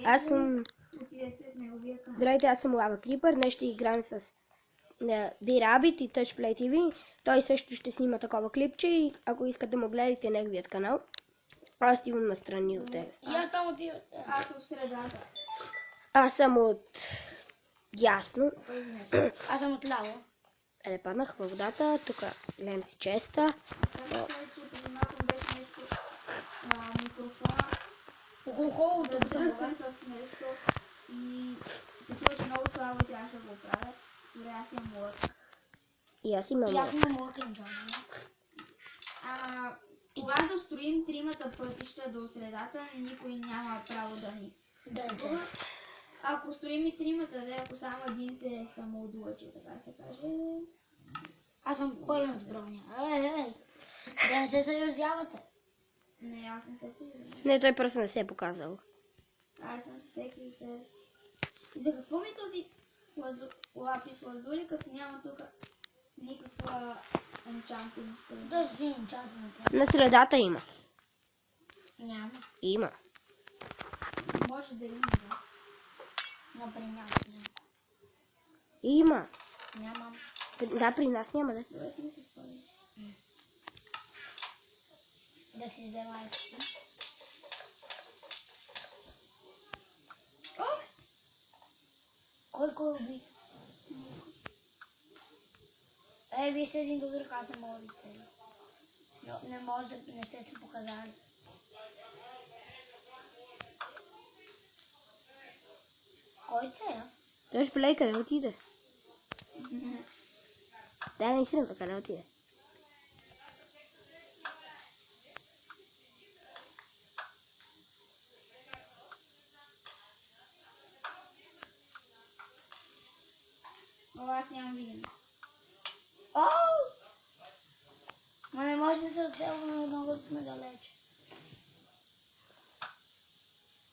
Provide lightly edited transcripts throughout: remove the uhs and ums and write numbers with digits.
Аз съм... Отидете в неговия канал. Здравейте, аз съм Лава Крипър. Днес ще играем с B-Rabbit и Touchplay TV. Той също ще снима такова клипче и ако искате да му гледате неговият канал, аз отивам настрани от тебе. И аз там отивам. Аз съм в средата. Аз съм от дясно. Аз съм от ляво. Паднах във водата. Тук гледам си честа. Казахте, че преди малко беше нещо микрофона. Хубаво Да дръгнем с нещо и се чуеше много слабо и трябваше да го правя. Добре, аз имам лък. И аз имам. И аз имам лък и Когато строим тримата пътища до средата, никой няма право да ни чува. Ако строим и тримата, ако само един се самоотлъчи, така се каже. Аз съм пълен с броня. Ей! Да не се съюзявате. Не, аз не се съюзявам. Не, той просто не се е показал. Аз съм всеки за себе си. И за какво ми този лапис лазури, като няма тук никаква енчантинг? Да, си енчантинг. На средата има. Няма. Има. Може да има, да. Например. Има. Нямам. Да, при нас няма, да. Добре, си се спомня. Да си взема експи. Кой уби? Вие сте един друг, аз не мога да ви целя. Не може да не сте се показали. Кой целя? Touchplay къде отиде? Да, наистина къде отиде? О, аз нямам видео. Ма не може да се отделваме, много да сме далече.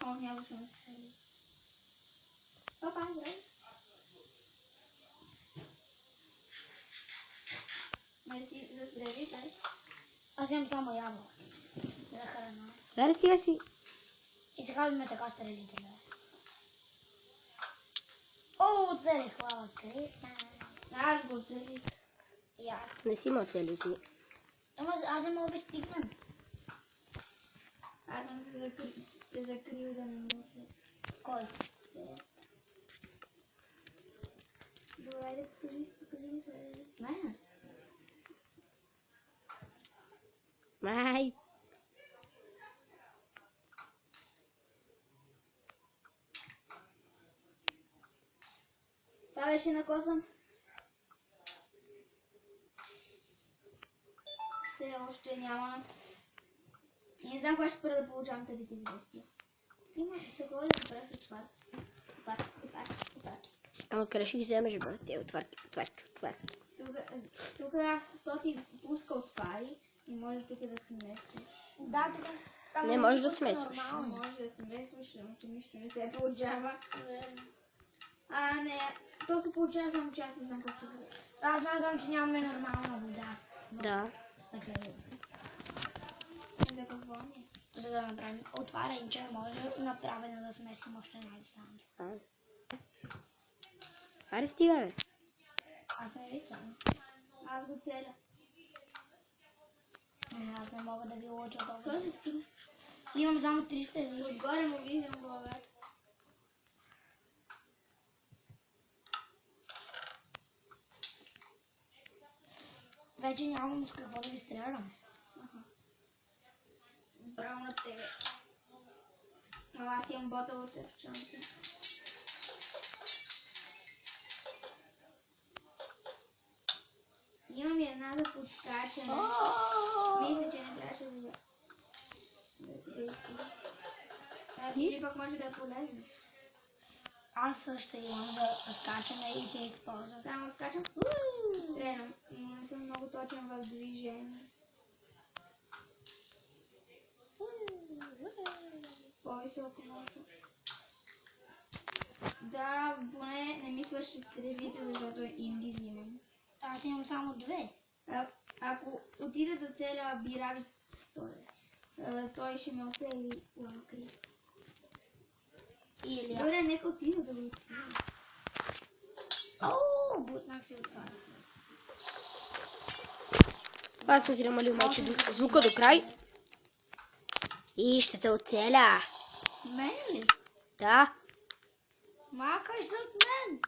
О, няма ще ме стрели. Опа, здравей. Мерси за стрелите. Аз имам само ябълки за храна. Аре, стига си. И така би ме така стрелите, бе. О, оцелих, Лава Крипър. Аз го оцелих. И аз. Не си имал цели ти. Ама аз не мога да стигнем. Аз съм се закрил да не ме оцели. Кой? Добре, да покажи се. Мен? Май. Това беше на косъм. Все още няма. Не знам кога ще спра да получавам тъбите известия. Има такова да се правиш отварки. Ама къде ще ги вземеш, бе? Те отварки. Тук то ти пуска отвари и можеш тук да смесваш. Да, така. Не можеш да смесваш. Може да смесваш, но че нищо не се получава. Верно. Не, то се получава само че аз не знам как се прави. Аз знам, че нямаме нормална вода. Да. Стъкленица. За какво ми? За да направим отваряне, че не може направено да смесим още една дистанция. Аре, стига, бе. Аз не виждам. Аз го целя. Аз не мога да ви лъча толкова. То се скри. Имам само 300 лири. Отгоре му виждам главата. Вече нямам с какво да ви стрелям. Браво на тебе. Но аз имам бота в търчанка. Имам и една за подскачане. Мисля, че не трябваше да изкажа. Или пък може да е полезно. Аз също имам да скачаме и се използвам. Само скачам. Стрелям. Но не съм много точен в движение. По-високо може. Да, поне не ми свърши стрелите, защото им ги взимам. Аз имам само 2. Ако отида да целя B-Rabbit, той ще ме оцели Лава Крипър. Или аз. Добре, нека отида да го отсия. Ооо, буснах се отваря. Аз съм си намалил малче звука до край. И ще те оцеля. Мен ли? Да. Махай се от мен!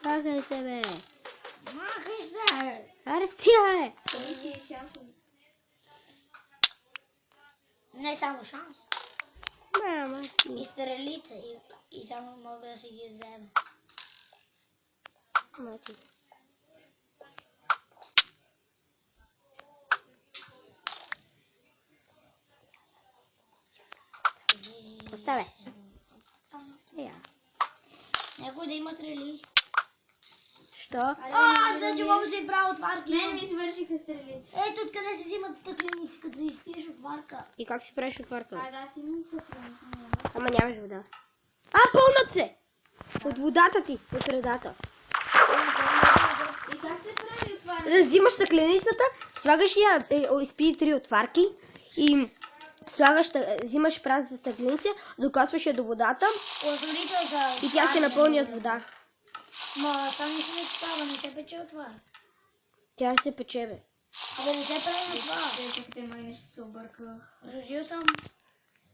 Махай се, бе. Махай се! Аре, стига, Той си е шансът. Не само шанс. Мама И си. стрелите и само мога да си ги взема. Мати. Оставя. Я. Някой да има стрели. Що? Аз значи мога да си правя отварки. Мен ми свършиха стрелите. Ето откъде се взимат стъклени, като изпиеш отварка. И как си правиш отварка? Да, аз имам стъклени. Ама нямаш вода. Пълнат се! От водата ти, от средата. И как се прави отваряне? Да взимаш стъкленицата, слагаш я, изпи 3 отварки и слагаш, взимаш празна стъкленица, докосваш я до водата Отворител за... и тя се напълня с вода. Ма, там нищо не става, не се пече отвар. Тя ще се пече, бе. Абе, не се прави отвар. Чакайте, май нещо се обърках. Разжил съм.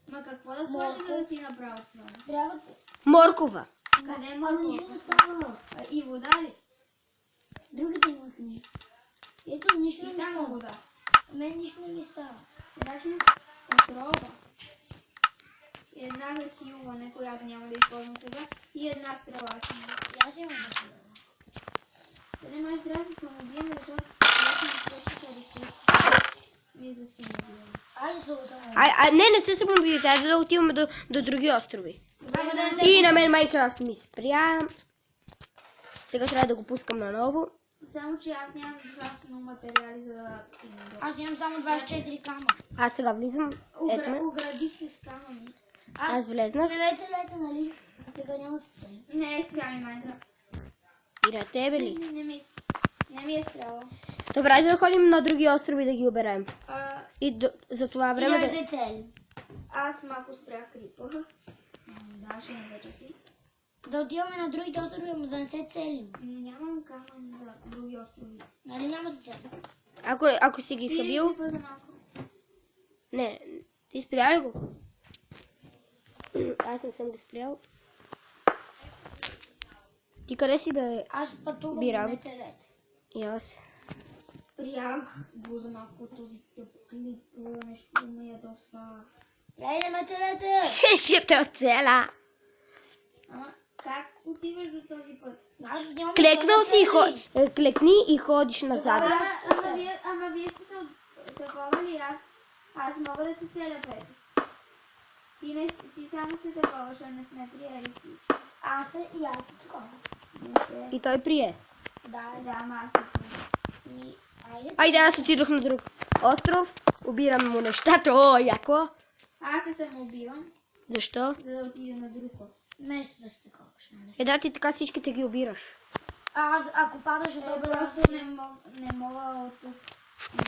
Ма какво да сложи, за да си направя това? Трябва... Моркова. Къде е Ама нищо мъртво? не става. И вода ли? Другите мъкни. Ето, нищо И не ми само става. вода. Мен нищо не ми става. Значи отрова. И една за хилване, която няма да използвам сега. И една стрела. И аз имам да си. Дали май трябва да се самоубием, защото аз не свършиха ресурси. Ми да се самоубием. Айде се само. Не се самоубийте, айде да отиваме до други острови. Ама да не се... И на мен Майнкрафт ми спря. Сега трябва да го пускам наново. Само, че аз нямам достатъчно материали, за да стигна до... Аз имам само 24 кама. Аз сега влизам. Ето ме. Оградих се с камъни. Аз влезнах. Не лете, нали? Тега няма се цели. Не е спря ми Майнкрафт. И на тебе ли? Не ми е спряло. Добре, айде да ходим на други острови да ги оберем. А, И за това И време да да... се цели. аз малко спрях крипа. Да, ще ме вече си. Да отиваме на другите острови, но да не се целим. Нямам камъни за други острови. Нали няма се цели? Ако си ги изхабил... Крипа за малко. Не, ти спря ли го? Аз не съм ги спрял. Ти къде си, бе? Аз пътувам Би по работа. метелете. И аз. Спрях го за малко този тъп клип. Нещо ме ядосва. Лей на метелете! Ще те оцеля. Ама как отиваш до този път? Аз нямам Клекнал да си и цели. клекни и ходиш назад. Ама вие сте се такова ли? Аз мога да се целя пред. Ти само се такова, защото не сме приели си. Аз се и аз се такова. И той прие. Да, Ама аз се целя. и... Айде. Айде, аз отидох на друг остров. Обирам му нещата. О, яко. Аз се самоубивам, Защо? за да отида на друг път. Вместо да се такова, нали? Да, ти така всичките ги обираш. Ако падаш отдолу, Просто не мога от тук.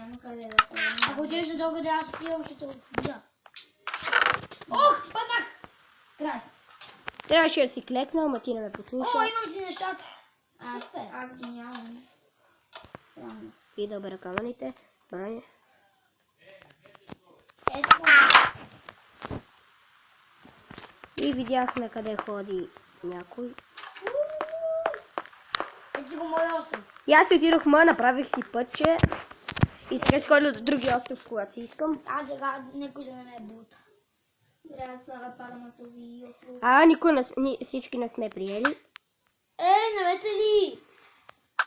Няма къде да ходя. ако отидеш отдолу, да аз отивам, ще те убия. Ох, паднах! Край. Трябваше да си клекна, ама ти не ме послуша. О, имам си нещата. Аз ги нямам. Странно. И да обера камъните. Май. Ето го. И видяхме къде ходи някой. Ето го моя остров. И аз отидох ма, направих си пътче. И така си ходя до другия остров, когато си искам. А сега някой да не ме бута. Трябва да се падам на този остров. Всички не сме приели. Не ме цели!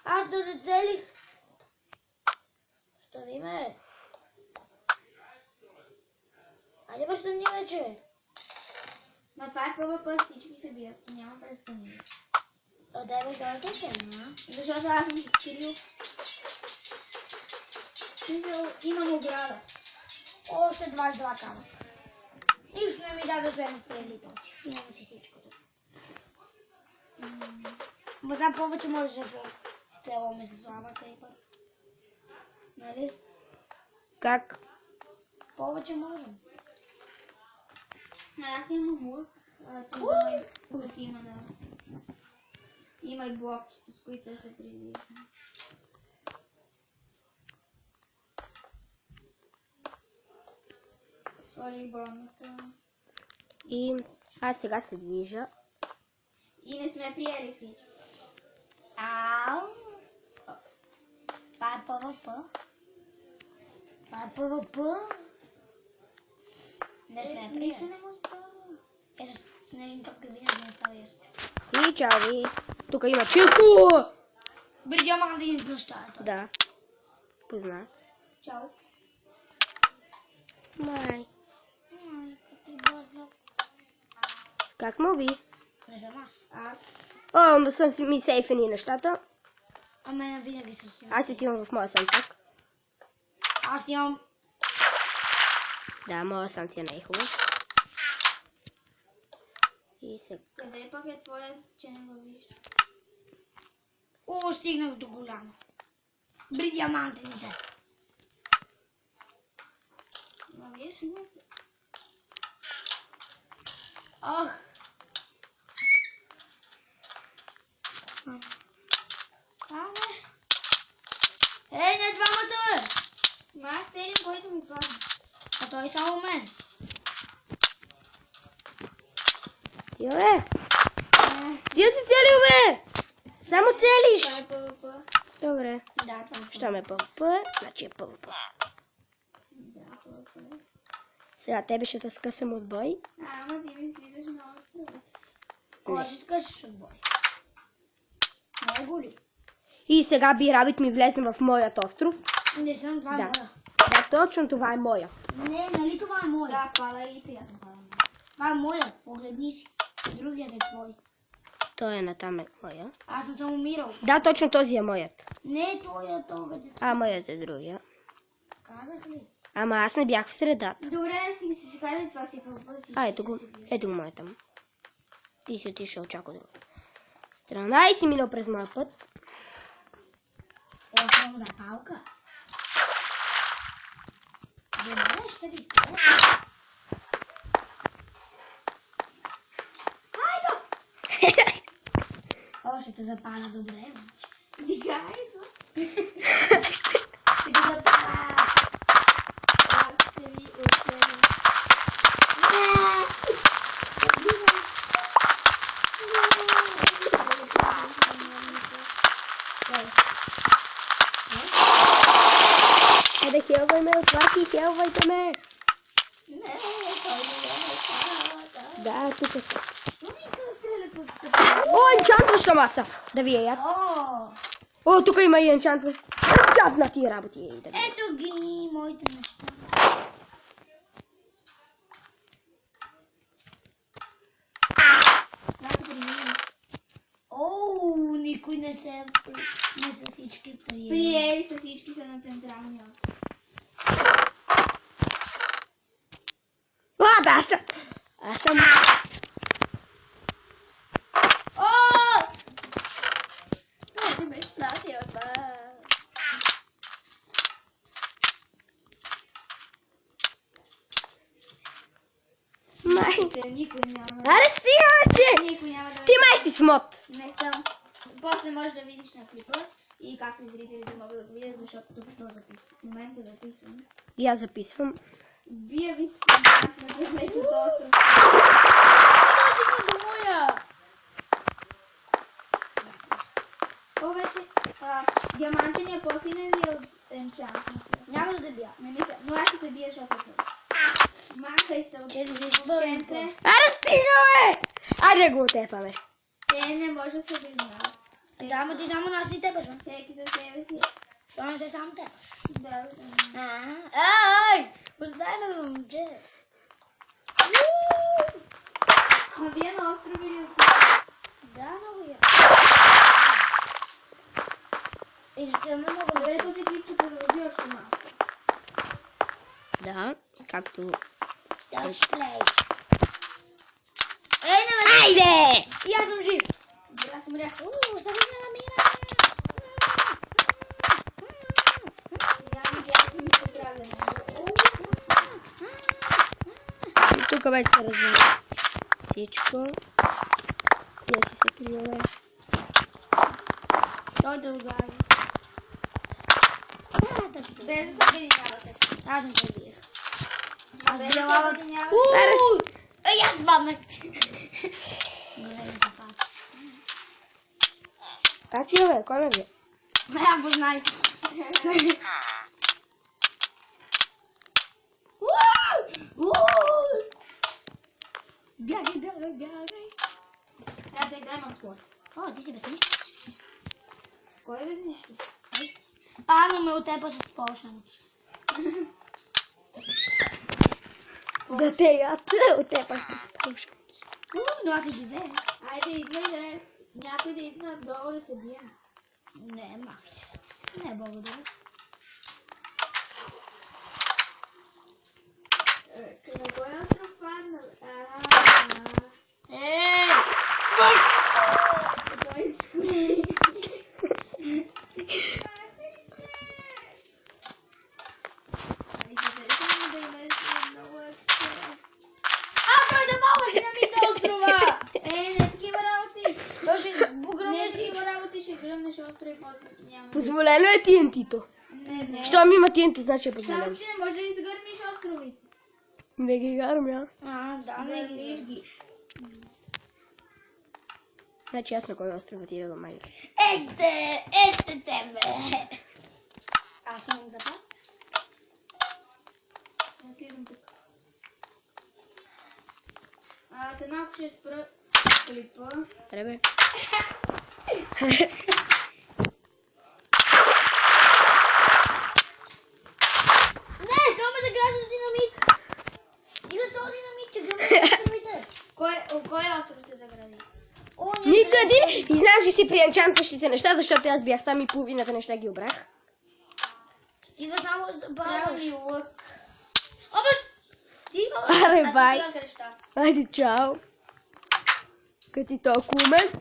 Аз да те целих. Стави ме. Айде престани вече. Ма това е първа път, всички се бият. Няма престъпни. От тебе да те цели, Защото аз съм се скрил. Имам ограда. Още 22 камъка. Нищо не ми даде, освен стрели точи. Имам си всичко тук. Ма сега повече може да се целваме с лава крипър. Нали? Как? Повече можем. Аз нямам лук. Тук има да... Има и блокчета, с които се придвижва. Сложих бронята. И аз сега се движа. И не сме приели всички. Ау. Това е ПВП. Това е ПВП. Не сме Нищо приели. не му става. С нежни топки винаги не става ясно. И чао ви. Тук има чифу! Бри диаманти и нещата. Да. Позна. Чао. Май. Майка ти базлак. Как му би? Не съм аз. Аз... О, да съм ми сейфени нещата. А мене винаги съм си. Аз отивам в моя сантак. Аз нямам. Да, моя сант си е най-хубав. И сега. Къде пък е твоят, че не го виждаш? О, стигнах до голямо. Бри диамантените. Но вие стигнахте. Ох. Абе. Ей, не двамата, бе. Мах целен, който ми падна. А той само мен. Тио бе! Ти си целил бе! Само целиш! Това е ПВП. Добре. Да, това е. Щом е ПВП, значи е ПВП. Да, ПВП. Сега тебе ще те скъсам от бой. Ама ти ми слизаш много скъпо. Кой ще скъсиш от бой? Много ли? И сега Бирабит ми влезне в моят остров. Не съм, това е Да. моя. Да, точно това е моя. Не, нали това е моя? Да, пада и приятно пада. Това е моя. Погледни си. Другият е твой. Той е натам е моя. Аз не съм умирал. Да, точно този е моят. Не е твоя, тога е. А моят е другия. Казах ли? Ама аз не бях в средата. Добре, си карали това си ПВП си. А, ето го. Ето го моя там. Ти си отишъл чак от друга страна и си минал през моя път. Е, съм запалка. Добре, ще ви кажа. Айде! О, ще те запаля добре. Вигай го. Ще те запаля. Ще ви отследим. Айде, хелвай ме, отварки, хелвайте ме. Не, той не е. Да, тук е. Но ми се стрелят от О, енчантваща маса. Да ви я яд. О, О, тук има и енчантва. Енчантнати работи. Да ви. ето ги моите неща. Аз се преминем. О, никой не са всички приели. Приели са всички са на централния остров. А, да, аз съм. О! Това си ме изпратил, това. Май. Никой няма. Аре, стига, че! Никой няма да ме... Ти май си смот. Не съм. После можеш да видиш на клипа и както и зрителите могат да го видят, защото тук ще записвам. В момента записвам. И аз записвам. Бия ви на предмет от остров. Стигна до моя! Повече, диамантения по-силен ли е от енчант? Няма да те бия. Не мисля, но аз ще те бия, защото е това. Махай се от момченце. Аре, стига, бе! Айде го отепаме. Те не може да се признават. Да, ама ти само нас ни тебе съм. Всеки за себе си. Що не се сам тебе? Да, Ай! Остави ме, момче. ма вие на остров или от... Да, много я. Искаме много да Добре, този клип ще продължи още малко. Да, както... стрей. Ей, не ме! Айде! И аз съм жив. Да, аз умрях. Остави ме на мира. Няма да ми се трябва да И тук Тук вече се развива всичко. Вие си се криове. Той да угари. Без да се обединявате. Аз не те биех. Без да се обединявате. Ей, аз паднах. Аз ти бе, кой ме бие? Я познай. Бягай, бягай, бягай. Аз сега имам скор. О, ти си без нищо. Кой е без нищо? Но ме отепа с почнат. Да те ята, отепахте с пушка. Но аз си ги взех. Айде, идвай да някой да идва долу да се бием. Не, махай се. Не, благодаря. На кой остров падна? Той скучи. Той да мога динамит на острова! Не такива работи. Той ще Не погръмне такива работи, ще гръмнеш остро и после няма. Позволено е TNT-то. Не. Щом има TNT, значи е Само, позволено. че не можеш да изгърмиш островите. Не ги гарам, Да, Не глиш ги. Значи аз на кой остров отида до майка. Ете тебе! Аз съм запал. Не слизам тук. След малко ще спра клипа. Ребе. Не, той ме загражда с динамит. Ига с този динамит, че гръмне островите. Кой остров те загради? Никъде! И знам, че си при енчантващите неща, защото аз бях там и половината неща ги обрах. Стига само да Трябва бавя. ми лък. Абе, стига. Аре, бай! Стига креща. Айде, чао! Като си толкова умен.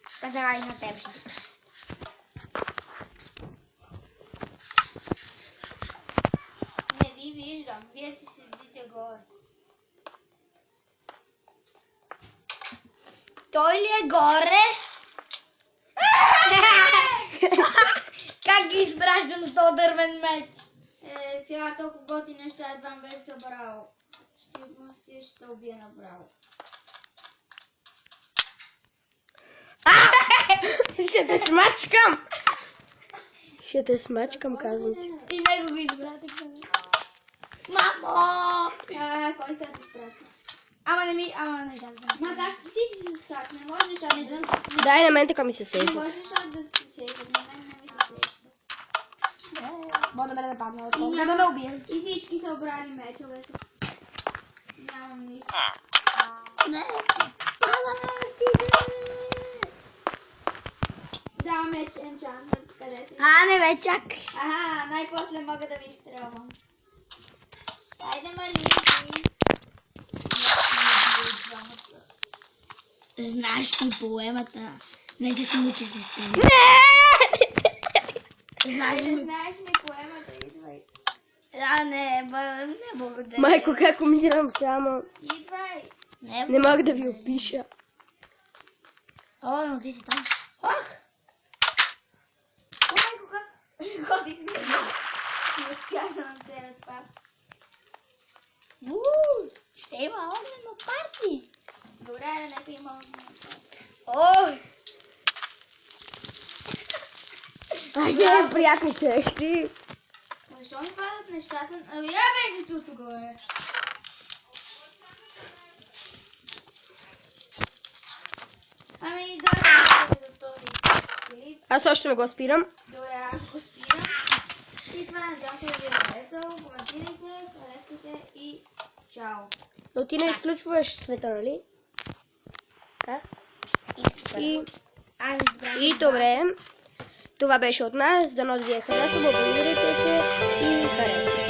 Сега и на теб ще. Не ви виждам. Вие си седите горе. Той ли е горе? Как ги изпращам с този дървен меч? Сега толкова готи неща едва бях събрал. Ще те убия направо. Ще те смачкам! Ще те смачкам, казвам ти. И него го избратих. Мамо! Кой се изпрати? Ама не жал. Ти си се скак, не можеш да се Дай на мен така ми се Не сейва. можеш да се сейват, на мен не ми се сейват. По-добре да падна от И това. няма- Да ме убием. И всички са обрали мечовете. Нямам нищо. Не. Да, меч енчантът, къде си? Не бе, чакай. Най-после мога да ви изстрелвам. Айде, малинки. Знаеш ли поемата? Не, че съм учи система. Знаеш Айде, ли? знаеш ми поемата, идвай. Не благодаря. Майко, как умирам само. Идвай. Не мога да ви опиша. Но ти си там. Ох! Майко, как годих ми се. Не успях да нацеля това. Ще има огнено парти. Добре, нека има Ой! Айде, приятни срещи. Защо ми падат нещата? Ами я бе ги тук горе. Ами да, за този клип. Аз още не го спирам. Добре, аз го спирам. И това надявам се да ви е харесал. Коментирайте, харесвайте и чао. Но ти не изключваш света, нали? И добре. Това беше от нас. Дано да ви е харесало. Абонирайте се и харесвайте.